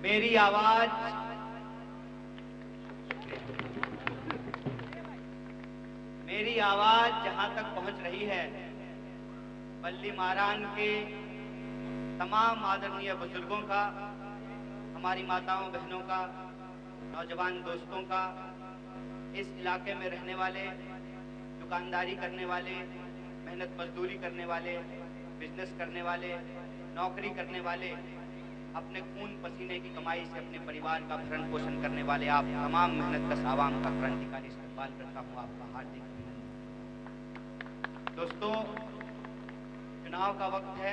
मेरी आवाज जहां तक पहुंच रही है, बल्ली मारान के तमाम आदरणीय बुजुर्गों का, हमारी माताओं बहनों का, नौजवान दोस्तों का, इस इलाके में रहने वाले, दुकानदारी करने वाले, मेहनत मजदूरी करने वाले, बिजनेस करने वाले, नौकरी करने वाले, अपने खून पसीने की कमाई से अपने परिवार का भरण पोषण करने वाले आप तमाम मेहनतकश आवाम का क्रांतिकारी इस्तकबाल करता हूँ। आपका हार्दिक अभिनंदन। दोस्तों, चुनाव का वक्त है,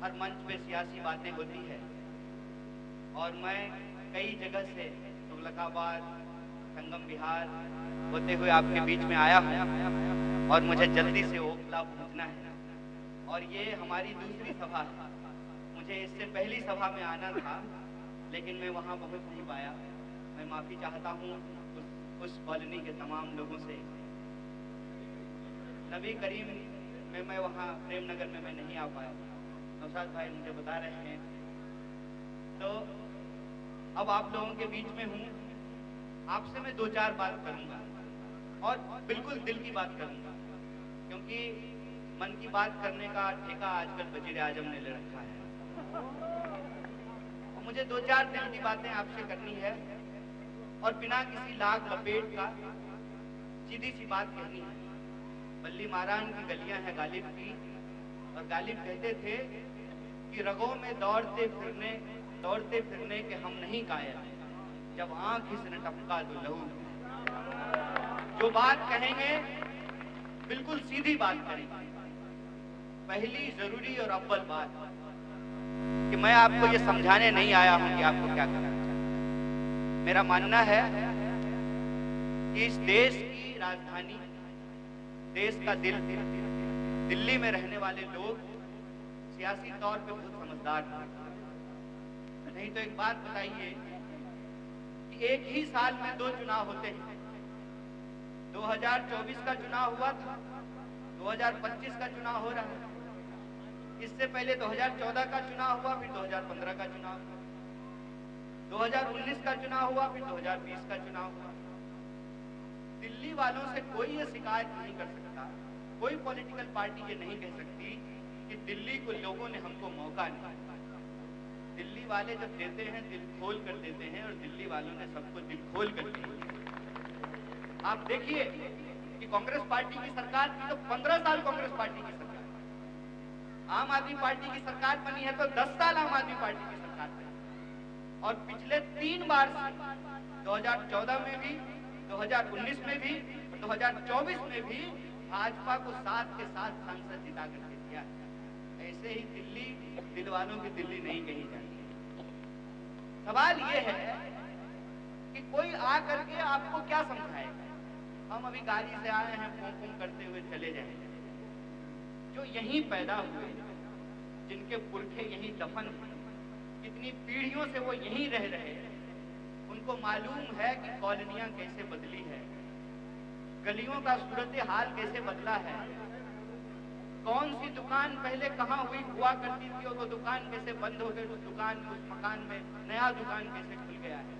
हर मंच पे सियासी बातें होती है और मैं कई जगह से तुगलकाबाद, संगम विहार होते हुए आपके बीच में आया हूँ और मुझे जल्दी से ओखला पहुँचना है और ये हमारी दूसरी सभा है। मुझे इससे पहली सभा में आना था लेकिन मैं वहाँ पहुँच नहीं पाया। मैं माफ़ी चाहता हूँ उस कॉलोनी के तमाम लोगों से। नबी करीम में मैं वहाँ प्रेमनगर में मैं नहीं आ पाया। नौशाद भाई मुझे बता रहे हैं। तो अब आप लोगों के बीच में हूँ, आपसे मैं दो चार बात करूँगा और बिल्कुल दिल की बात करूँगा, क्योंकि मन की बात करने का ठेका आजकल वजीर आजम ने ले रखा है और मुझे दो चार दिल की बातें आपसे करनी है और बिना किसी लाग लपेट का सीधी सी बात कहनी है। बल्ली मारान की गलियां हैं गालिब की, और गालिब कहते थे कि रगों में दौड़ते फिरने के हम नहीं कायल, जब आंख इसने टपका तो लहू। जो बात कहेंगे बिल्कुल सीधी बात करेंगे। पहली जरूरी और अव्वल बात कि मैं आपको ये समझाने नहीं आया हूं कि आपको क्या करना चाहिए। मेरा मानना है कि इस देश की राजधानी, देश का दिल, दिल्ली में रहने वाले लोग सियासी तौर पे बहुत समझदार हैं। नहीं तो एक बात बताइए कि एक ही साल में दो चुनाव होते हैं। 2024 का चुनाव हुआ था, 2025 का चुनाव हो रहा है। इससे पहले 2014 का चुनाव हुआ, फिर 2015 का चुनाव हुआ, 2019 का चुनाव हुआ, फिर 2020 का चुनाव हुआ। दिल्ली वालों से कोई ये शिकायत नहीं कर सकता, कोई पॉलिटिकल पार्टी ये नहीं कह सकती कि दिल्ली को लोगों ने हमको मौका नहीं। दिल्ली वाले जब देते हैं दिल खोल कर देते हैं और दिल्ली वालों ने सबको दिल खोल कर दिया। आप देखिए कि कांग्रेस पार्टी की सरकार थी तो 15 साल कांग्रेस पार्टी की सरकार, आम आदमी पार्टी की सरकार बनी है तो 10 साल आम आदमी पार्टी की सरकार बनी, और पिछले 3 बार 2014 में भी, 2019 में भी, 2024 में भी भाजपा को साथ के साथ सांसद जिता करके दिया। ऐसे ही दिल्ली दिल वालों की दिल्ली नहीं कही जाती। सवाल ये है कि कोई आ करके आपको क्या समझाएगा। हम अभी गाड़ी से आए हैं, फोन करते हुए चले जाएंगे। जो यहीं पैदा हुए, जिनके पुरखे यहीं दफन हैं, कितनी पीढ़ियों से वो यहीं रह रहे हैं, उनको मालूम है कि कॉलोनियां कैसे बदली है, गलियों का सूरत हाल कैसे बदला है, कौन सी दुकान पहले कहाँ हुआ करती थी और वो दुकान कैसे बंद हो गई, उस मकान में नया दुकान कैसे खुल गया है,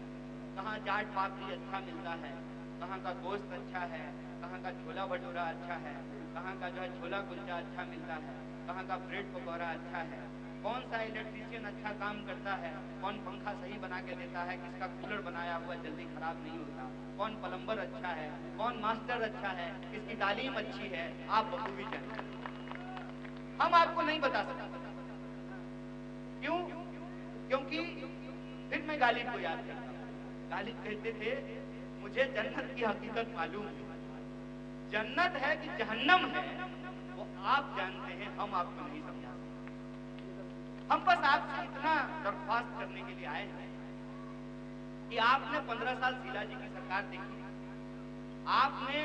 कहाँ चाट पापड़ी अच्छा मिलता है, कहाँ का गोश्त अच्छा है, कहाँ का छोला भटूरा अच्छा है, कहाँ का जो है छोला कुलचा अच्छा मिलता है, कहाँ का ब्रेड पकौड़ा अच्छा है, कौन सा इलेक्ट्रीशियन अच्छा काम करता है, कौन पंखा सही बना के देता है, किसका कूलर बनाया हुआ जल्दी खराब नहीं होता, कौन प्लम्बर अच्छा है, कौन मास्टर अच्छा है, किसकी तालीम अच्छी है, आप बखूबी जानते हैं। हम आपको नहीं बता सकते। क्यों? क्योंकि फिर मैं गालिब को याद करता हूँ। गालिब कहते थे मुझे जन्नत की हकीकत मालूम है, जन्नत है कि जहन्नम है वो आप जानते हैं, हम आपको नहीं समझा सकते। हम बस आपसे इतना दरख्वास्त करने के लिए आए हैं कि आपने 15 साल शीला जी की सरकार देखी, आपने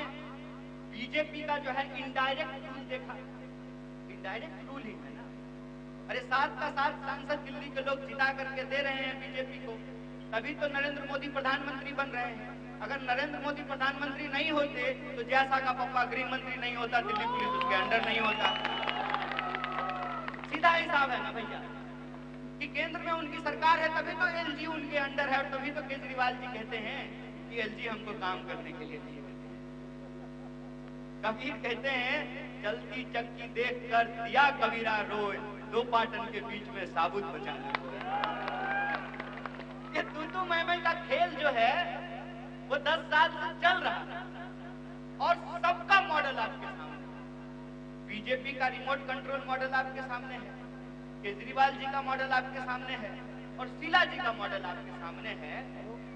बीजेपी का जो है इनडायरेक्ट रूल देखा। इनडायरेक्ट रूल ही है ना। अरे 7 का 7 सांसद दिल्ली के लोग जिता करके दे रहे हैं बीजेपी को, तभी तो नरेंद्र मोदी प्रधानमंत्री बन रहे हैं। अगर नरेंद्र मोदी प्रधानमंत्री नहीं होते तो जैसा का पप्पा गृह मंत्री नहीं होता, दिल्ली पुलिस उसके अंडर नहीं होता। सीधा हिसाब है ना भैया। कि केंद्र में उनकी सरकार है, तभी तो एलजी उनके अंडर है, और तभी तो केजरीवाल जी कहते हैं कि एलजी हमको काम करने के लिए दिए गए। कबीर कहते हैं चलती चक्की देखकर दिया कबीरा रोए, दो पाटन के बीच में साबुत बचाना। ये तू मैं का खेल जो है वो 10 साल से चल रहा है, और सबका मॉडल आपके सामने है। बीजेपी का रिमोट कंट्रोल मॉडल आपके सामने है, केजरीवाल जी का मॉडल आपके सामने है, और शीला जी का मॉडल आपके सामने है।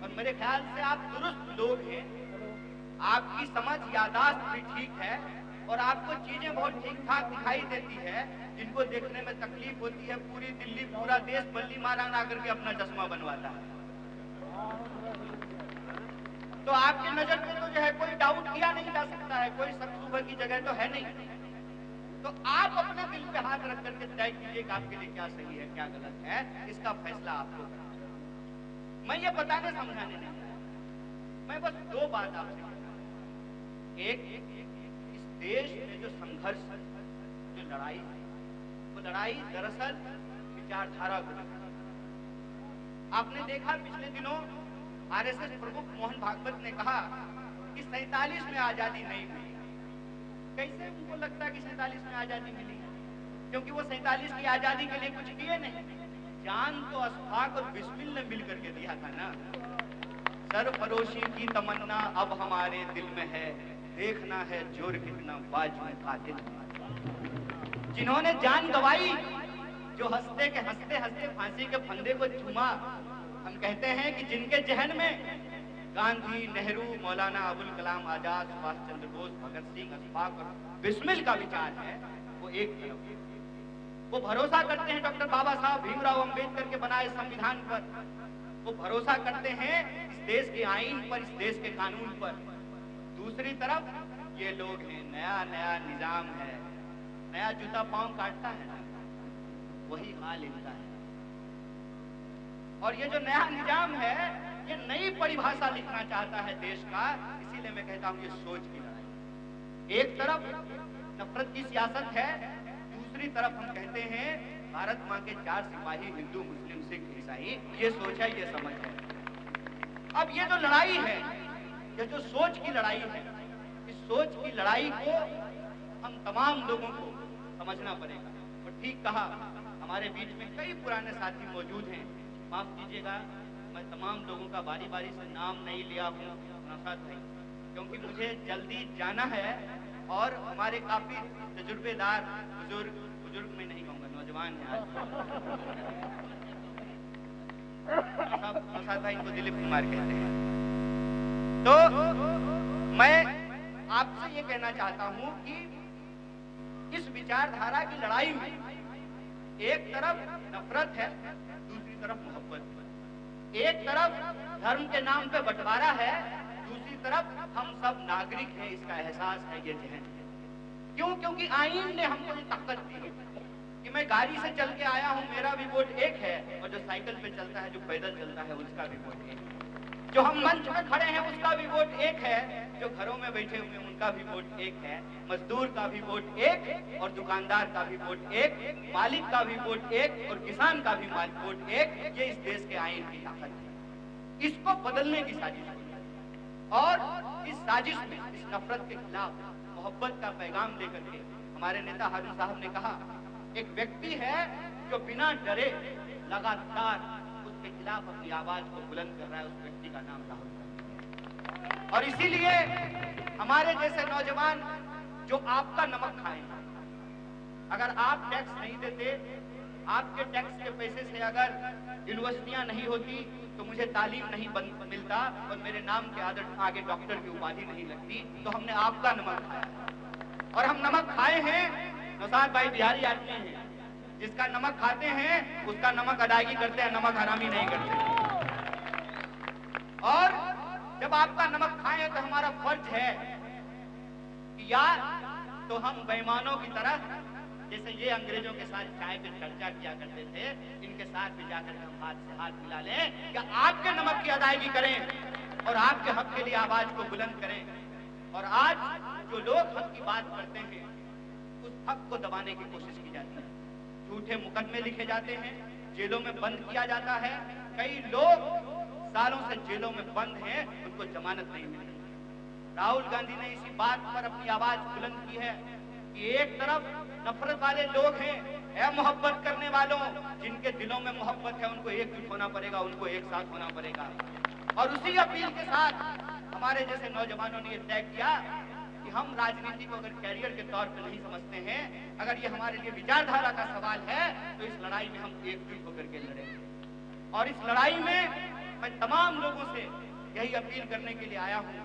और मेरे ख्याल से आप दुरुस्त लोग हैं, आपकी समझ यादाश्त भी ठीक है, और आपको चीजें बहुत ठीक ठाक दिखाई देती है। जिनको देखने में तकलीफ होती है, पूरी दिल्ली पूरा देश बल्ली मारान आकर के अपना चश्मा बनवाता है। तो आपके नजर में तो जो है कोई डाउट किया नहीं जा सकता है, कोई शक शुबह की जगह तो है नहीं। तो आप अपने दिल पे हाथ रख करके तय कीजिए कि आपके लिए क्या सही है क्या गलत है, इसका फैसला आपको करना है। मैं ये बताने समझाने नहीं, मैं बस दो बात आपसे कहना है। एक, इस देश में जो संघर्ष, जो लड़ाई है, वो लड़ाई दरअसल विचारधारा को लेकर। आपने देखा पिछले दिनों आरएसएस प्रमुख मोहन भागवत ने कहा कि 47 में आजादी नहीं मिली। कैसे उनको लगता है कि 47 में आजादी मिली? क्योंकि वो 47 की आजादी के लिए कुछ किए नहीं। जान तो अशफाक और बिस्मिल ने मिल करके दिया था ना। सरफरोशी की तमन्ना अब हमारे दिल में है, देखना है जोर कितना बाजू में कातिल। जिन्होंने जान गंवाई, जो हंसते के हंसते हंसते फांसी के फंदे को चूमा, हम कहते हैं कि जिनके जहन में गांधी, नेहरू, मौलाना अबुल कलाम आजाद, सुभाष चंद्र बोस, भगत सिंह, अशफाक और बिस्मिल का विचार है, वो एक तरफ वो भरोसा करते हैं डॉक्टर बाबा साहब भीमराव अंबेडकर के बनाए संविधान पर, वो भरोसा करते हैं इस देश के आईन पर, इस देश के कानून पर। दूसरी तरफ ये लोग हैं, नया नया निजाम है, नया जूता पांव काटता है ना, वही हाल इनका है। और ये जो नया निजाम है, ये नई परिभाषा लिखना चाहता है देश का। इसीलिए मैं कहता हूं ये सोच की लड़ाई। एक तरफ नफरत की सियासत है, दूसरी तरफ हम कहते हैं भारत माँ के 4 सिपाही, हिंदू, मुस्लिम, सिख, ईसाई। ये सोच है, ये समझ है। अब ये जो लड़ाई है, ये जो सोच की लड़ाई है, इस सोच की लड़ाई को हम तमाम लोगों को समझना पड़ेगा। और ठीक कहा, हमारे बीच में कई पुराने साथी मौजूद हैं, माफ कीजिएगा मैं तमाम लोगों का बारी बारी से नाम नहीं लिया हूँ नौशाद भाई, क्योंकक्योंकि मुझे जल्दी जाना है। और हमारे काफी तजुर्बेदार बुजुर्ग में नहीं कहूँगा, नौजवान है आज नौशाद भाई, इनको दिलीप कुमार कहते हैं। तो मैं आपसे ये कहना चाहता हूँ कि इस विचारधारा की लड़ाई में एक तरफ नफरत है, दूसरी तरफ मोहब्बत है। एक तरफ धर्म के नाम पे बंटवारा है, दूसरी तरफ हम सब नागरिक हैं, इसका एहसास है, ये जहन है। क्यों? क्योंकि आईन ने हमको ये ताकत दी है कि मैं गाड़ी से चल के आया हूँ, मेरा भी वोट एक है, और जो साइकिल पे चलता है, जो पैदल चलता है, उसका भी वोट एक है। जो हम मंच में खड़े हैं उसका भी वोट एक है, जो घरों में बैठे हुए हैं उनका भी वोट एक है, मजदूर का भी वोट एक, और दुकानदार का भी वोट एक, मालिक का भी वोट एक, और किसान का भी वोट एक। ये इस देश के आईन की ताकत है। इसको बदलने की साजिश है, और इस साजिश में, इस नफरत के खिलाफ मोहब्बत का पैगाम लेकर के हमारे नेता हारून साहब ने कहा, एक व्यक्ति है जो बिना डरे लगातार उसके खिलाफ अपनी आवाज को बुलंद कर रहा है, उस व्यक्ति का नाम राहुल गांधी है। और इसीलिए हमारे जैसे नौजवान जो आपका नमक खाएं, अगर आप टैक्स नहीं देते, आपके टैक्स के पैसे से अगर यूनिवर्सिटियां नहीं होती, तो मुझे तालीम नहीं मिलता और मेरे नाम के आगे डॉक्टर की उपाधि नहीं लगती, तो हमने आपका नमक खाया। और हम नमक खाए हैं, नौशाद भाई बिहारी आदमी हैं, जिसका नमक खाते हैं उसका नमक अदायगी करते हैं, नमक हरामी नहीं करते। और जब आपका नमक खाएं तो हमारा फर्ज है कि या तो हम बेईमानों की तरह, जैसे ये अंग्रेजों के साथ चाय पे चर्चा किया करते थे, इनके साथ भी जाकर हम हाथ से हाथ मिला लें, या आपके नमक की अदायगी करें और आपके हक के लिए आवाज को बुलंद करें। और आज जो लोग हक की बात करते हैं, उस हक को दबाने की कोशिश की जाती है। झूठे मुकदमे लिखे जाते हैं, जेलों में बंद किया जाता है। कई लोग सालों से जेलों में बंद हैं, उनको जमानत नहीं मिल रही। राहुल गांधी ने इसी बात पर अपनी आवाज बुलंद की है कि एक तरफ नफरत वाले लोग हैं, मोहब्बत करने वालों, जिनके दिलों में मोहब्बत है, उनको एकजुट होना पड़ेगा, उनको एक साथ होना पड़ेगा। और उसी अपील के साथ हमारे जैसे नौजवानों ने यह तय किया कि हम राजनीति को अगर कैरियर के तौर पर नहीं समझते हैं, अगर ये हमारे लिए विचारधारा का सवाल है, तो इस लड़ाई में हम एकजुट होकर के लड़ेंगे। और इस लड़ाई में मैं तमाम लोगों से यही अपील करने के लिए आया हूं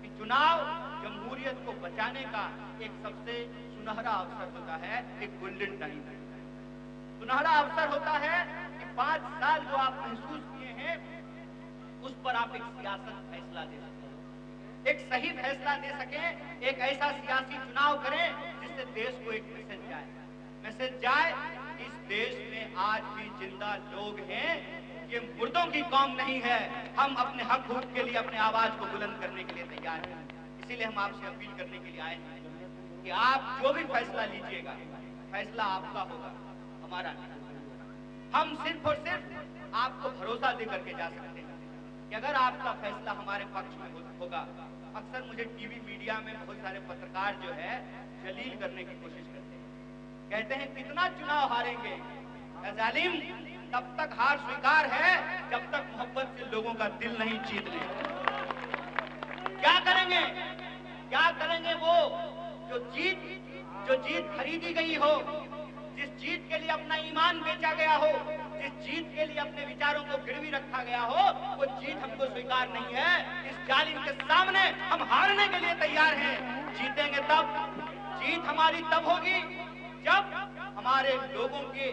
कि चुनाव जमहूरियत को बचाने का एक सबसे सुनहरा अवसर होता है, एक गोल्डन टाइम है। सुनहरा अवसर होता है कि 5 साल जो आप महसूस किए हैं, उस पर आप एक सियासत फैसला दे सकें, एक सही फैसला दे सकें, एक ऐसा सियासी चुनाव करें जिससे देश को एक मैसेज जाए कि इस देश में आज भी जिंदा लोग हैं, ये मुर्दों की कौम नहीं है, हम अपने हक हुकूक के लिए अपने आवाज को बुलंद करने के लिए तैयार हैं। इसीलिए हम आपसे अपील करने के लिए आए हैं कि आप जो भी फैसला लीजिएगा, फैसला आपका होगा, हमारा नहीं। हम सिर्फ और सिर्फ आपको भरोसा दे करके जा सकते हैं कि अगर आपका फैसला हमारे पक्ष में होगा। अक्सर मुझे टीवी मीडिया में बहुत सारे पत्रकार जो है जलील करने की कोशिश करते हैं, कहते हैं कितना चुनाव हारेंगे। जालिम, तब तक हार स्वीकार है जब तक मोहब्बत से लोगों का दिल नहीं जीत ले। क्या करेंगे वो जो जीत खरीदी गई हो, जिस जीत के लिए अपना ईमान बेचा गया हो, जिस जीत के लिए अपने विचारों को गिरवी रखा गया हो, वो जीत हमको स्वीकार नहीं है। इस जालिम के सामने हम हारने के लिए तैयार हैं। जीतेंगे तब, जीत हमारी तब होगी जब हमारे लोगों के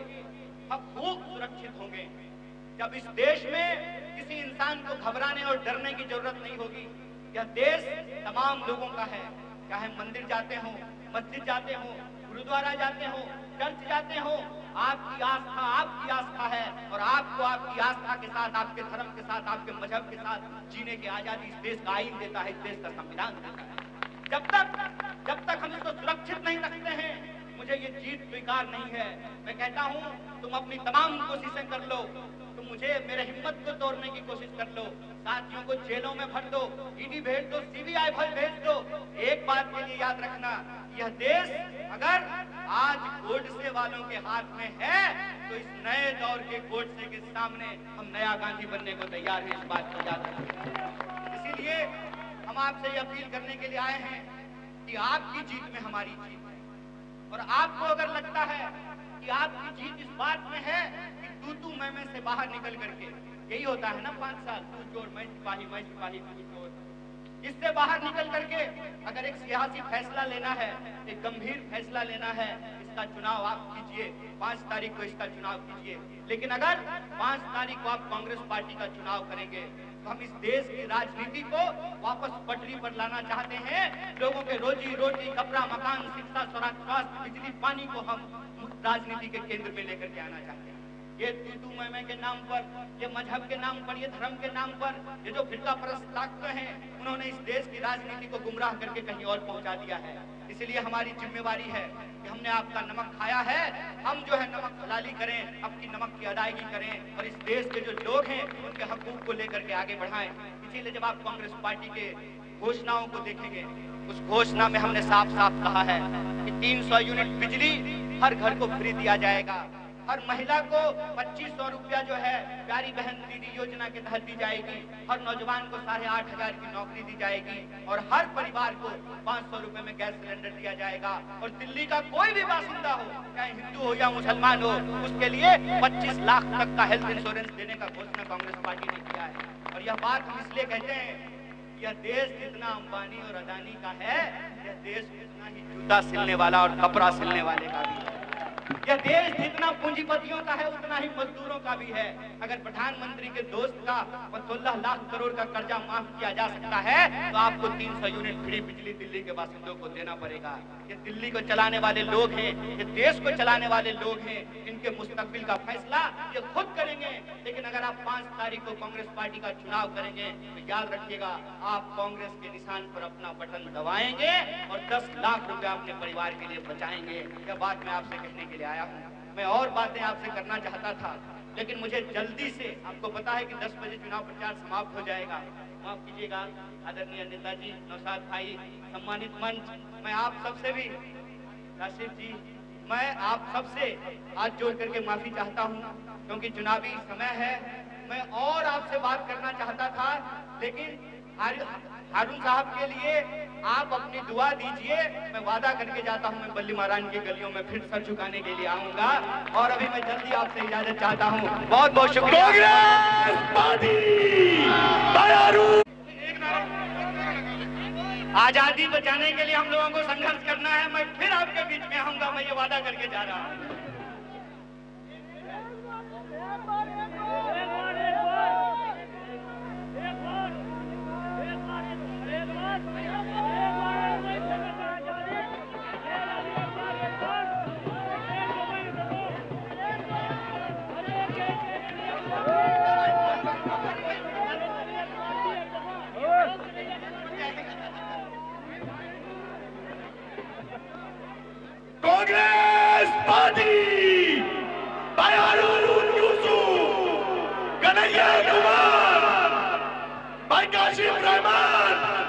हकूक सुरक्षित होंगे, जब इस देश में किसी इंसान को घबराने और डरने की जरूरत नहीं होगी। यह देश तमाम लोगों का है, चाहे मंदिर जाते हो, मस्जिद जाते हो, गुरुद्वारा जाते हो, चर्च जाते हो, आपकी आस्था है और आपको आपकी आस्था के साथ, आपके धर्म के साथ, आपके मजहब के साथ जीने की आजादी इस देश का आईन देता है, इस देश का संविधान देता है। जब तक हम इसको सुरक्षित नहीं रखते हैं, मुझे ये जीत स्वीकार नहीं है। मैं कहता हूं, तुम अपनी तमाम कोशिशें कर लो, तुम मुझे मेरे हिम्मत को तोड़ने की कोशिश कर लो, साथियों को जेलों में भर दो, ईडी भेज दो, सीबीआई भेज दो। एक बात के लिए याद रखना, यह देश अगर आज गोडसे वालों के हाथ में है, तो इस नए दौर के गोडसे के सामने हम नया गांधी बनने को तैयार हैं। इस बात को याद रखना। इसीलिए हम आपसे ये अपील करने के लिए आए हैं कि आपकी जीत में हमारी जीत है। और आपको अगर लगता है कि आपकी जीत इस बात में है कि तू मैं से बाहर निकल करके, यही होता है ना 5 साल, तू चोर मैं सिपाही तू चोर, इससे बाहर निकल करके अगर एक सियासी फैसला लेना है, एक गंभीर फैसला लेना है, इसका चुनाव आप कीजिए। 5 तारीख को इसका चुनाव कीजिए। लेकिन अगर 5 तारीख को आप कांग्रेस पार्टी का चुनाव करेंगे, तो हम इस देश की राजनीति को वापस पटरी पर लाना चाहते हैं। लोगों के रोजी रोटी, कपड़ा, मकान, शिक्षा, स्वास्थ्य, बिजली, पानी को हम राजनीति के केंद्र में लेकर के आना चाहते हैं। ये तू मैं के नाम पर, ये मजहब के नाम पर, ये धर्म के नाम पर, ये जो फिरका परस्त ताकतें हैं, उन्होंने इस देश की राजनीति को गुमराह करके कहीं और पहुंचा दिया है। इसलिए हमारी जिम्मेवारी है कि हमने आपका नमक खाया है, हम जो है नमक हलाली करें, अपनी नमक की अदायगी करें और इस देश के जो लोग हैं उनके हकूक को लेकर के आगे बढ़ाएं। इसीलिए जब आप कांग्रेस पार्टी के घोषणाओं को देखेंगे, उस घोषणा में हमने साफ साफ कहा है कि 300 यूनिट बिजली हर घर को फ्री दिया जाएगा, हर महिला को 2500 रुपया जो है प्यारी बहन दीदी योजना के तहत दी जाएगी, हर नौजवान को 8500 की नौकरी दी जाएगी और हर परिवार को 500 रुपए में गैस सिलेंडर दिया जाएगा। और दिल्ली का कोई भी बासिंदा हो, चाहे हिंदू हो या मुसलमान हो, उसके लिए 25 लाख तक का हेल्थ इंश्योरेंस देने का घोषणा कांग्रेस पार्टी ने किया है। और यह बात हम इसलिए कहते हैं, यह देश जितना अंबानी और अदानी का है, यह देश उतना ही जूता सिलने वाला और कपड़ा सिलने वाले का भी है। यह देश जितना पूंजीपतियों का है, उतना ही मजदूरों का भी है। अगर प्रधानमंत्री के दोस्त का 16 लाख करोड़ का कर्जा माफ किया जा सकता है, तो आपको 300 यूनिट फ्री बिजली दिल्ली के बासिंदों को देना पड़ेगा। ये दिल्ली को चलाने वाले लोग हैं, ये देश को चलाने वाले लोग हैं, इनके मुस्तकबिल का फैसला ये खुद करेंगे। लेकिन अगर आप 5 तारीख को कांग्रेस पार्टी का चुनाव करेंगे, तो याद रखिएगा, आप कांग्रेस के निशान पर अपना बटन दबाएंगे और 10 लाख रुपया अपने परिवार के लिए बचाएंगे। यह बात मैं आपसे कहने के लिए आया हूँ। मैं और बातें आपसे करना चाहता था, लेकिन मुझे जल्दी से, आपको पता है कि 10 बजे चुनाव प्रचार समाप्त हो जाएगा, माफ कीजिएगा आदरणीय नेताजी, नौशाद भाई, सम्मानित मंच, मैं आप सबसे भी, राशिद जी, मैं आप सबसे हाथ जोड़ करके माफी चाहता हूं, क्योंकि चुनावी समय है। मैं और आपसे बात करना चाहता था, लेकिन हारून साहब के लिए आप अपनी दुआ दीजिए। मैं वादा करके जाता हूं, मैं बल्ली महाराज की गलियों में फिर सर झुकाने के लिए आऊंगा, और अभी मैं जल्दी आपसे इजाजत चाहता हूं। बहुत बहुत शुक्रिया। आजादी बचाने के लिए हम लोगों को संघर्ष करना है। मैं फिर आपके बीच में आऊंगा, मैं ये वादा करके जा रहा हूं। Congress party by Harun Yusuf, Kanhaiya Kumar, by Kashif Rahman,